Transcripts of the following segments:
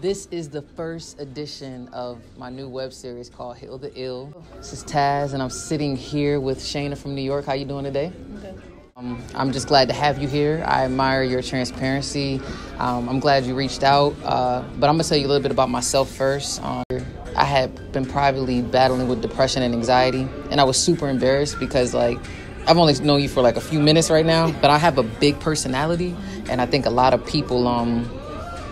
This is the first edition of my new web series called Heal the Ill. This is Taz, and I'm sitting here with Shayna from New York. How you doing today? Okay. I'm just glad to have you here. I admire your transparency. I'm glad you reached out, but I'm gonna tell you a little bit about myself first. I had been privately battling with depression and anxiety, and I was super embarrassed because I've only known you for a few minutes right now, but I have a big personality, and I think a lot of people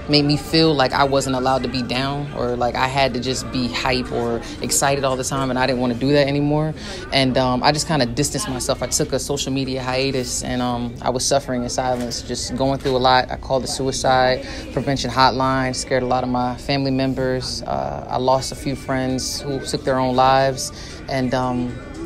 made me feel like I wasn't allowed to be down, or I had to just be hype or excited all the time, and I didn't want to do that anymore. And I just kind of distanced myself. I took a social media hiatus, and I was suffering in silence, just going through a lot. I called the suicide prevention hotline, scared a lot of my family members. I lost a few friends who took their own lives, and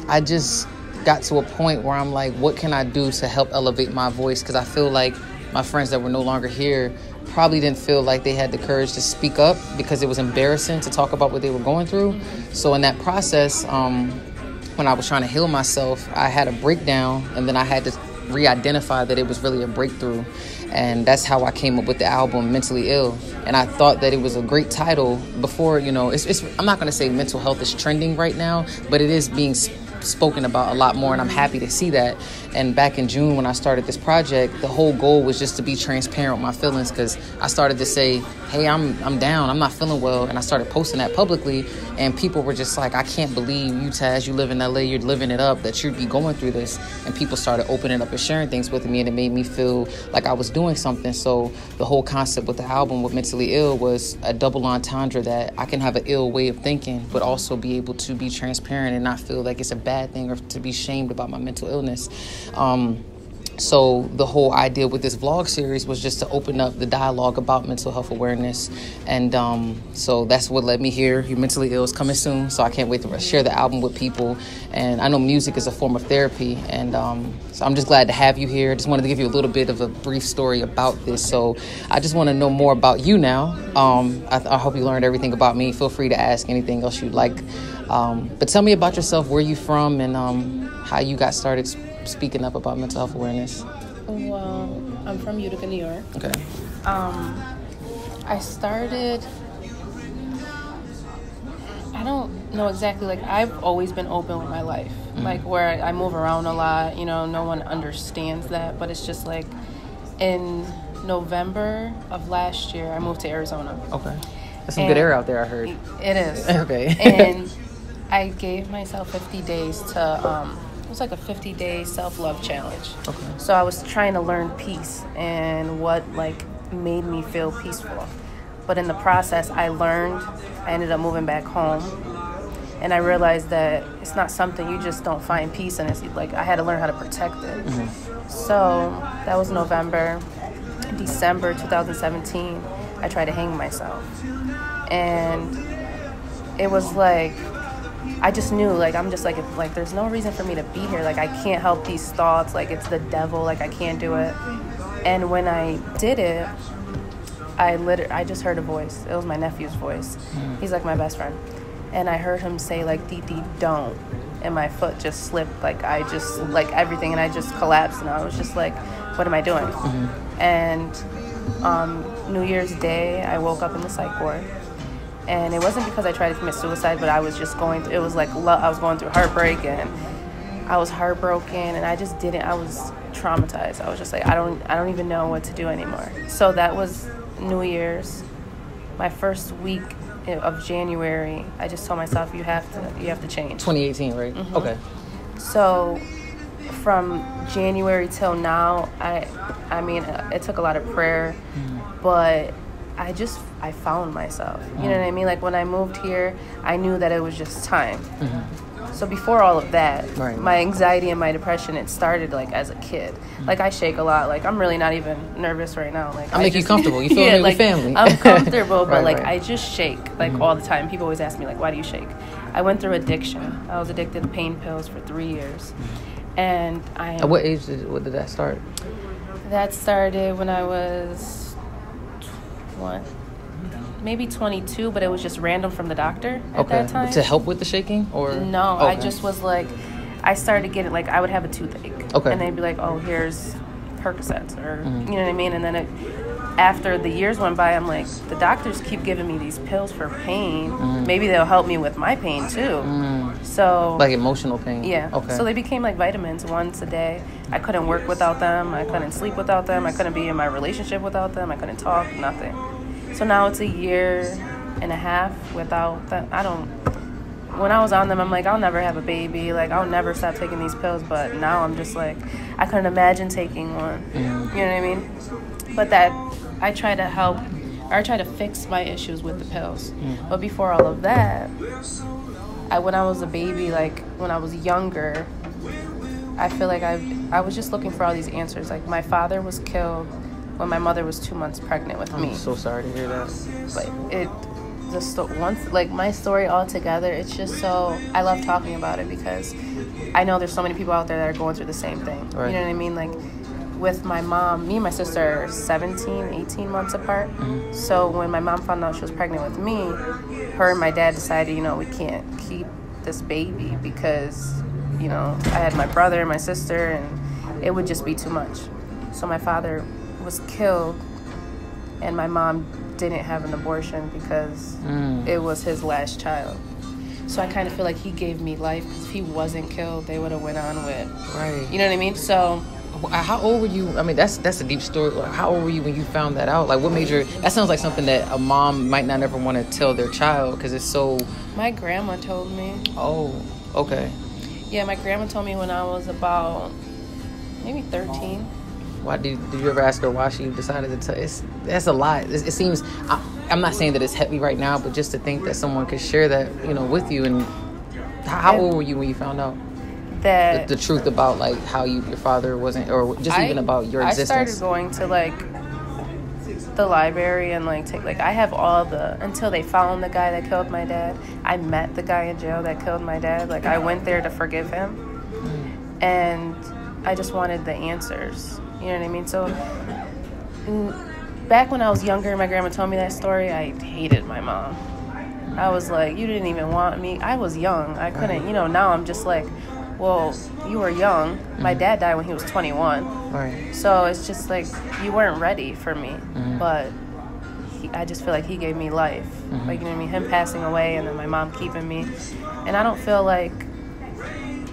I just got to a point where I'm like, what can I do to help elevate my voice? Because I feel like my friends that were no longer here probably didn't feel like they had the courage to speak up because it was embarrassing to talk about what they were going through. So in that process, when I was trying to heal myself, I had a breakdown, and then I had to re-identify that it was really a breakthrough. And that's how I came up with the album Mentally Ill. And I thought that it was a great title before, I'm not going to say mental health is trending right now, but it is being spoken about a lot more, and I'm happy to see that. And back in June when I started this project, the whole goal was just to be transparent with my feelings, because I started to say, hey, I'm down, I'm not feeling well, and I started posting that publicly, and people were just like, I can't believe you, Taz, you live in LA, you're living it up, that you'd be going through this. And people started opening up and sharing things with me, and it made me feel like I was doing something. So the whole concept with the album with Mentally Ill was a double entendre, that I can have an ill way of thinking, but also be able to be transparent and not feel like it's a bad thing or to be shamed about my mental illness. So the whole idea with this vlog series was just to open up the dialogue about mental health awareness. And so that's what led me here. Your Mentally Ill is coming soon, so I can't wait to share the album with people. And I know music is a form of therapy, and so I'm just glad to have you here. I just wanted to give you a little bit of a brief story about this. So I just want to know more about you now. I hope you learned everything about me. Feel free to ask anything else you'd like. But tell me about yourself, where you from, and how you got started speaking up about mental health awareness. Well, I'm from Utica, New York. Okay. I started, I don't know exactly, I've always been open with my life. Where I move around a lot, no one understands that, but it's just in November of last year, I moved to Arizona. Okay. That's some good air out there, I heard. It is. Okay. And I gave myself 50 days to, it was a 50-day self-love challenge. Okay. So I was trying to learn peace and what made me feel peaceful. But in the process, I ended up moving back home, and I realized that it's not something you just don't find peace in. It's I had to learn how to protect it. Mm-hmm. So that was November. December 2017, I tried to hang myself. And it was I just knew, I'm just if there's no reason for me to be here. I can't help these thoughts. It's the devil. I can't do it. And when I did it, I just heard a voice. It was my nephew's voice. He's my best friend. And I heard him say, Didi, don't. And my foot just slipped. I just, everything. And I just collapsed. And I was just what am I doing? Mm-hmm. And New Year's Day, I woke up in the psych ward. And it wasn't because I tried to commit suicide, but I was just I was going through heartbreak, and I was heartbroken, and I just I was traumatized. I was just I don't even know what to do anymore. So that was New Year's. My first week of January, I just told myself, you have to change. 2018, right? Mm-hmm. Okay. So from January till now, I mean, it took a lot of prayer, but I found myself. You know what I mean? When I moved here, I knew that it was just time. Mm-hmm. So before all of that, right, my anxiety and my depression, it started as a kid. I shake a lot. I'm really not even nervous right now. I make you comfortable. You feel me with family. I'm comfortable, but right. I just shake all the time. People always ask me why do you shake? I went through addiction. I was addicted to pain pills for 3 years. And At what age did that start? That started when I was maybe 22, but it was just random from the doctor at that time. To help with the shaking? Or no, okay. I just was I started getting I would have a toothache. Okay. And they'd be oh, here's Percocets, or you know what I mean? And then after the years went by, I'm like, the doctors keep giving me these pills for pain. Maybe they'll help me with my pain too. So like emotional pain. Yeah. Okay. So they became like vitamins once a day. I couldn't work without them. I couldn't sleep without them. I couldn't be in my relationship without them. I couldn't talk, nothing. So now it's a year and a half without them. When I was on them, I'm like, I'll never have a baby. Like, I'll never stop taking these pills. But now I'm just like, I couldn't imagine taking one. You know what I mean? But I try to help, or I try to fix my issues with the pills. But before all of that, when I was a baby, like when I was younger, I feel like I was just looking for all these answers. Like, my father was killed when my mother was 2 months pregnant with me. I'm so sorry to hear that. But my story altogether, it's just so, I love talking about it because I know there's so many people out there that are going through the same thing. Right. You know what I mean? Like, with my mom, me and my sister are 17, 18 months apart. So when my mom found out she was pregnant with me, her and my dad decided, we can't keep this baby because, I had my brother and my sister, and it would just be too much. So my father was killed, and my mom didn't have an abortion because it was his last child. So I kind of feel like he gave me life, because if he wasn't killed, they would have went on with, right. You know what I mean? So how old were you? I mean, that's a deep story. Like, how old were you when you found that out? Like, what made your... That sounds like something that a mom might not ever want to tell their child because it's so... My grandma told me. Oh, okay. Yeah, my grandma told me when I was about maybe 13. Why did you ever ask her why she decided to tell? That's a lot. It seems... I'm not saying that it's heavy right now, but just to think that someone could share that, with you. And how old were you when you found out that the truth about like how your father wasn't, or just even about your existence? I started going to like the library and I have all until they found the guy that killed my dad. I met the guy in jail that killed my dad. Like, I went there to forgive him, and I just wanted the answers. You know what I mean? So back when I was younger and my grandma told me that story, I hated my mom. I was like, you didn't even want me. I was young. I couldn't, now I'm just like, well, you were young. My dad died when he was 21. Right. So it's just like, you weren't ready for me. But I just feel like he gave me life. Like, you know what I mean? Him passing away and then my mom keeping me. And I don't feel like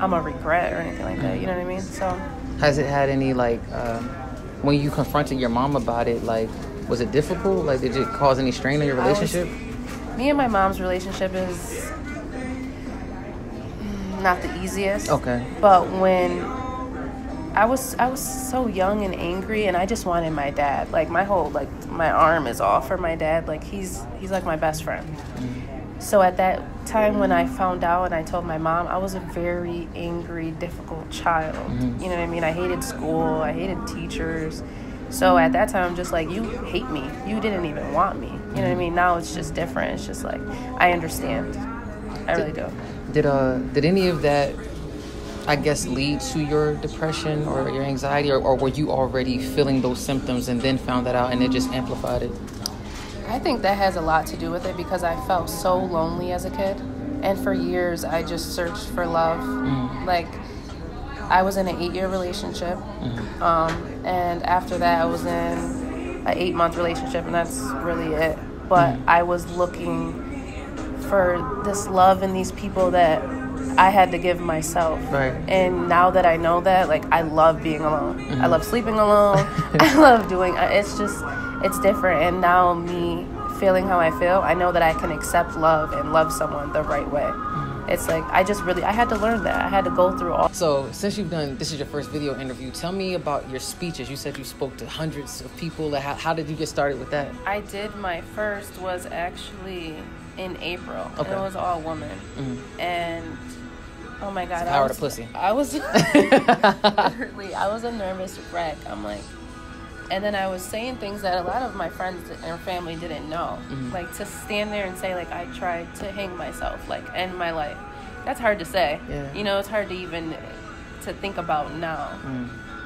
I'm a regret or anything like that. You know what I mean? So... Has it had any, when you confronted your mom about it, was it difficult? Like, did it cause any strain in your relationship? Me and my mom's relationship is not the easiest. Okay. But when I was so young and angry, and I just wanted my dad. Like, my arm is off for my dad. Like, he's like my best friend. So at that time when I found out and I told my mom, I was a very angry, difficult child. You know what I mean? I hated school. I hated teachers. So at that time, I'm just like, you hate me. You didn't even want me. You know what I mean? Now it's just different. It's just like, I understand. I really do. Did any of that, I guess, lead to your depression or your anxiety? Or were you already feeling those symptoms and then found that out and it just amplified it? I think that has a lot to do with it because I felt so lonely as a kid. And for years, I just searched for love. Like, I was in an 8-year relationship. And after that, I was in an 8-month relationship, and that's really it. But I was looking for this love in these people that I had to give myself. Right. And now that I know that, I love being alone. I love sleeping alone. I love doing, it's different. And now me feeling how I feel, I know that I can accept love and love someone the right way. It's like, I had to learn that. I had to go through all. So since this is your first video interview, tell me about your speeches. You said you spoke to hundreds of people. How did you get started with that? I did. My first was actually in April. Okay. And it was all women. And oh my God. Power to pussy. I was a nervous wreck. I'm like, and then I was saying things that a lot of my friends and family didn't know. Like, to stand there and say, I tried to hang myself, end my life. That's hard to say. Yeah. It's hard to even to think about now.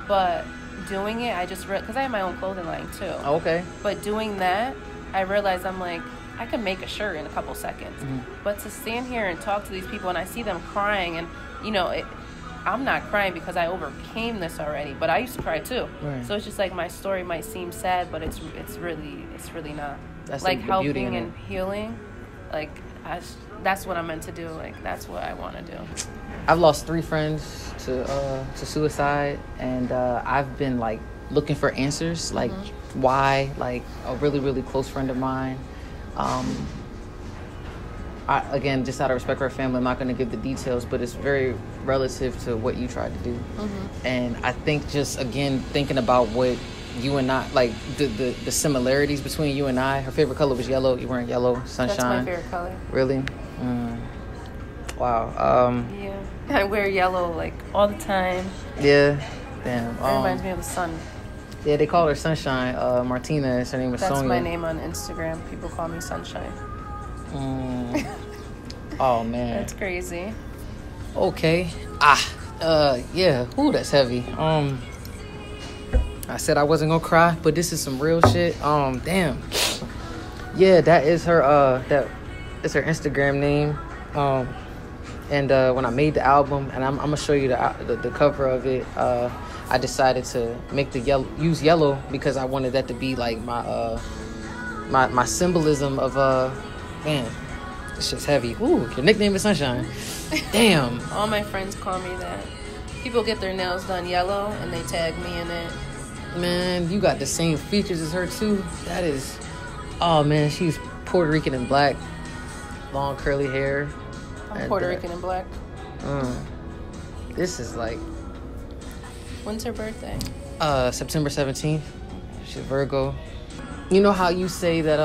But doing it, I just because I have my own clothing line too. Oh, okay. But doing that, I realized I'm like, I can make a shirt in a couple seconds. But to stand here and talk to these people and I see them crying and, I'm not crying because I overcame this already, but I used to cry too. Right. So it's just like my story might seem sad, but it's really not. That's like the beauty helping in and it. healing, like that's what I'm meant to do. Like that's what I want to do. I've lost 3 friends to suicide, and I've been like looking for answers, like why. Like a really, really close friend of mine. Again, just out of respect for her family, I'm not going to give the details, but it's very relative to what you tried to do. And I think just, again, thinking about what you and I, like the similarities between you and I, her favorite color was yellow. You weren't yellow, sunshine. That's my favorite color. Really? Wow. Yeah. I wear yellow, like, all the time. Yeah. Damn. It reminds me of the sun. Yeah, they call her Sunshine. Martinez, her name was Sonia. That's my name on Instagram. People call me Sunshine. Oh, man. That's crazy. Okay. Yeah. Ooh, that's heavy. I said I wasn't gonna cry, but this is some real shit. Damn. Yeah, that is her. That is her Instagram name. And when I made the album, and I'm gonna show you the cover of it. I decided to make use yellow because I wanted that to be like my symbolism of man. This shit's heavy. Ooh, your nickname is Sunshine. Damn. All my friends call me that. People get their nails done yellow and they tag me in it. Man, you got the same features as her too. That is, oh man, she's Puerto Rican and black, long curly hair. I'm Puerto Rican and black. This is like. When's her birthday? September 17th. She's Virgo. You know how you say that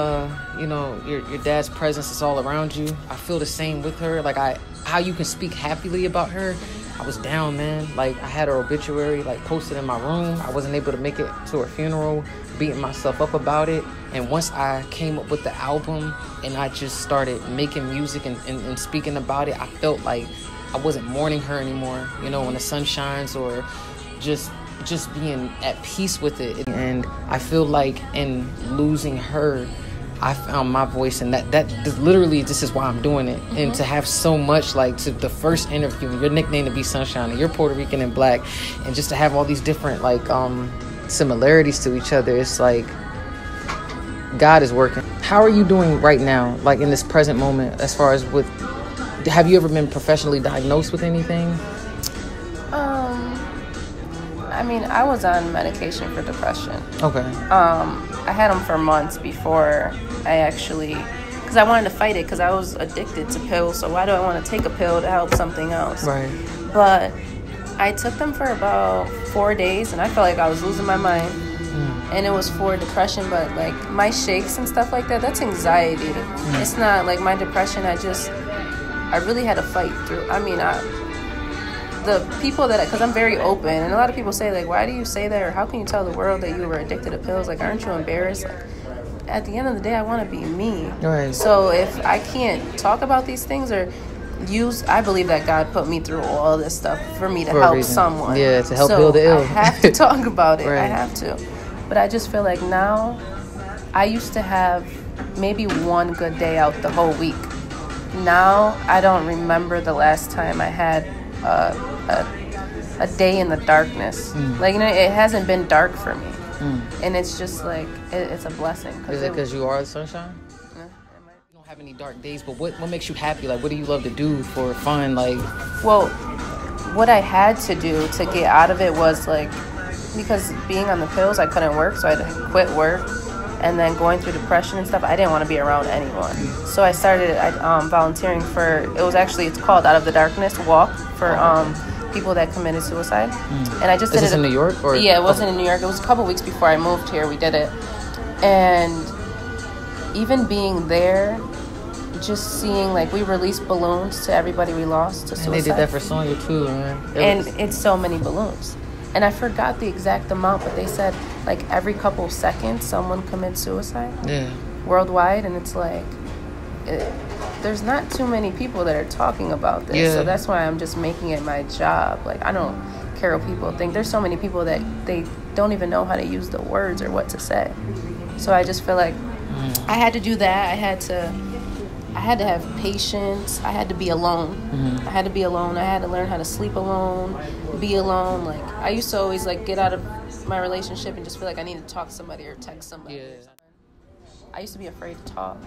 your dad's presence is all around you? I feel the same with her. Like how you can speak happily about her. I was down, man. Like I had her obituary like posted in my room. I wasn't able to make it to her funeral, beating myself up about it. And once I came up with the album and I just started making music and speaking about it, I felt like I wasn't mourning her anymore. You know, when the sun shines, or just being at peace with it. And I feel like in losing her, I found my voice, and that literally this is why I'm doing it. And to have so much, like, to the first interview, your nickname to be Sunshine, and you're Puerto Rican and black, and just to have all these different like similarities to each other, it's like God is working. How are you doing right now, like in this present moment, as far as have you ever been professionally diagnosed with anything? I mean, I was on medication for depression. Okay. I had them for months before I actually, because I wanted to fight it, because I was addicted to pills. So why do I want to take a pill to help something else? Right. But I took them for about 4 days, and I felt like I was losing my mind. And it was for depression, but like my shakes and stuff like that, that's anxiety. It's not like my depression. I really had to fight through. I mean, the people because I'm very open, and a lot of people say, like, why do you say that, or how can you tell the world that you were addicted to pills? Like, aren't you embarrassed? Like, at the end of the day, I want to be me. Right. So if I can't talk about these things or I believe that God put me through all this stuff for me to help someone. Yeah, to help heal the ill. I have to talk about it. Right. I have to. But I just feel like now, I used to have maybe one good day out the whole week. Now, I don't remember the last time I had a day in the darkness. Like, you know, it hasn't been dark for me. And it's just like, it's a blessing. Is it because you are the sunshine? Yeah, You don't have any dark days, but what makes you happy? Like, what do you love to do for fun? Like, well, what I had to do to get out of it was like, because being on the pills, I couldn't work, so I had to quit work. And then going through depression and stuff, I didn't want to be around anyone. So I started volunteering it's called Out of the Darkness Walk for people that committed suicide. And I just did it. Is this in New York? Or? Yeah, it wasn't in New York. It was a couple weeks before I moved here. We did it. And even being there, just seeing, like, we released balloons to everybody we lost to suicide. And they did that for Sonya too, man. It's so many balloons. And I forgot the exact amount, but they said, like, every couple seconds someone commits suicide. Yeah. Worldwide. And it's like, there's not too many people that are talking about this. Yeah. So that's why I'm just making it my job. Like, I don't care what people think. There's so many people that they don't even know how to use the words or what to say. So I just feel like I had to do that. I I had to have patience. I had to be alone. I had to be alone. I had to learn how to sleep alone, be alone. Like, I used to always, like, get out of my relationship and just feel like I needed to talk to somebody or text somebody. Yeah. I used to be afraid to talk.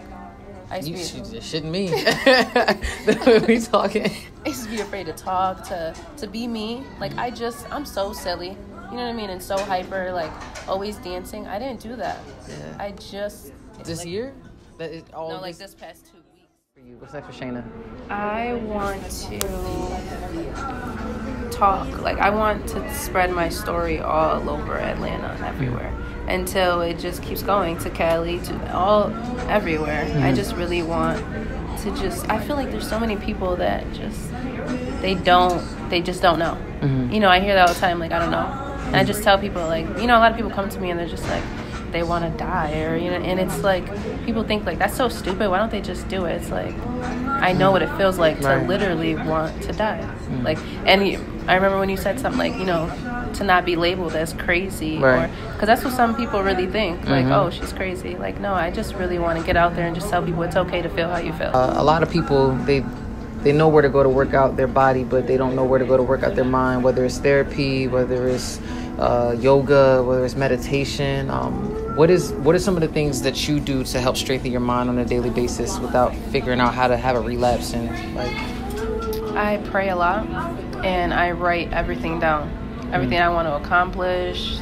You shouldn't me. The way we talking. I used to be afraid to talk, to be me. Like, I'm so silly. You know what I mean? And so hyper, like, always dancing. I didn't do that. Yeah. This like, year? That is all no, like this past 2 weeks. For you. What's that for Shayna? I want to talk. Like, I want to spread my story all over Atlanta, everywhere, until it just keeps going to Cali, to all everywhere. I just really want to I feel like there's so many people that they just don't know. You know, I hear that all the time, like, I don't know. And I just tell people, like, you know, a lot of people come to me and they're just like, they want to die, or, you know, and it's like, people think, like, that's so stupid, why don't they just do it? It's like, I know what it feels like to literally want to die. Like, and I remember when you said something like, you know, to not be labeled as crazy, or because that's what some people really think, like, oh, she's crazy. Like, no, I just really want to get out there and just tell people it's okay to feel how you feel. A lot of people, they know where to go to work out their body, but they don't know where to go to work out their mind, whether it's therapy, whether it's yoga, whether it's meditation. What are some of the things that you do to help strengthen your mind on a daily basis without figuring out how to have a relapse? And like, I pray a lot, and I write everything down, everything I want to accomplish.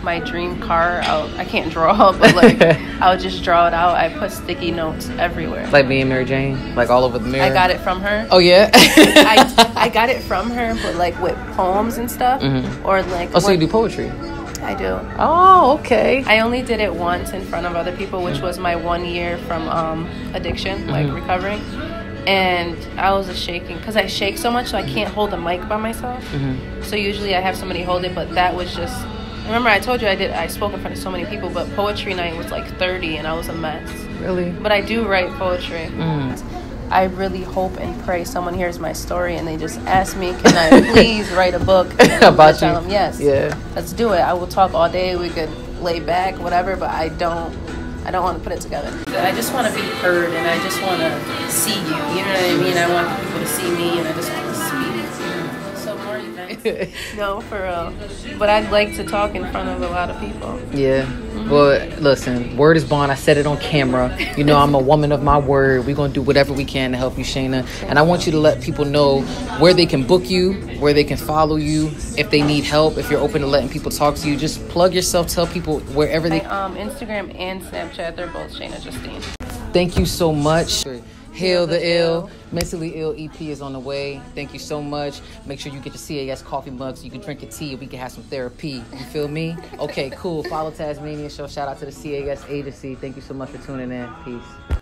My dream car, I can't draw, but like I'll just draw it out. I put sticky notes everywhere. Like me and Mary Jane, like all over the mirror. I got it from her. Oh yeah. I got it from her, but like with poems and stuff, or like. Oh, so you do poetry? I do. Oh, okay. I only did it once in front of other people, which was my 1 year from addiction, like recovering. And I was shaking because I shake so much, so I can't hold the mic by myself. So usually I have somebody hold it, but that was just. Remember, I told you I spoke in front of so many people, but poetry night was like 30, and I was a mess. Really? But I do write poetry. I really hope and pray someone hears my story and they just ask me, can I please write a book? About you? Tell them, yes. Yeah. Let's do it. I will talk all day. We could lay back, whatever, but I don't want to put it together. I just want to be heard, and I just want to see you. You know what I mean? I want people to see me, and I just want to speak. So more events. No, for real. But I'd like to talk in front of a lot of people. Yeah. Well, listen, word is bond. I said it on camera. You know, I'm a woman of my word. We're going to do whatever we can to help you, Shayna. And I want you to let people know where they can book you, where they can follow you, if they need help, if you're open to letting people talk to you. Just plug yourself. Tell people wherever they... Instagram and Snapchat, they're both Shayna Justine. Thank you so much. Hail the Ill. Mentally Ill EP is on the way. Thank you so much. Make sure you get your CAS coffee mug so you can drink your tea and we can have some therapy. You feel me? Okay, cool. Follow Tasmania Show. Shout out to the CAS agency. Thank you so much for tuning in. Peace.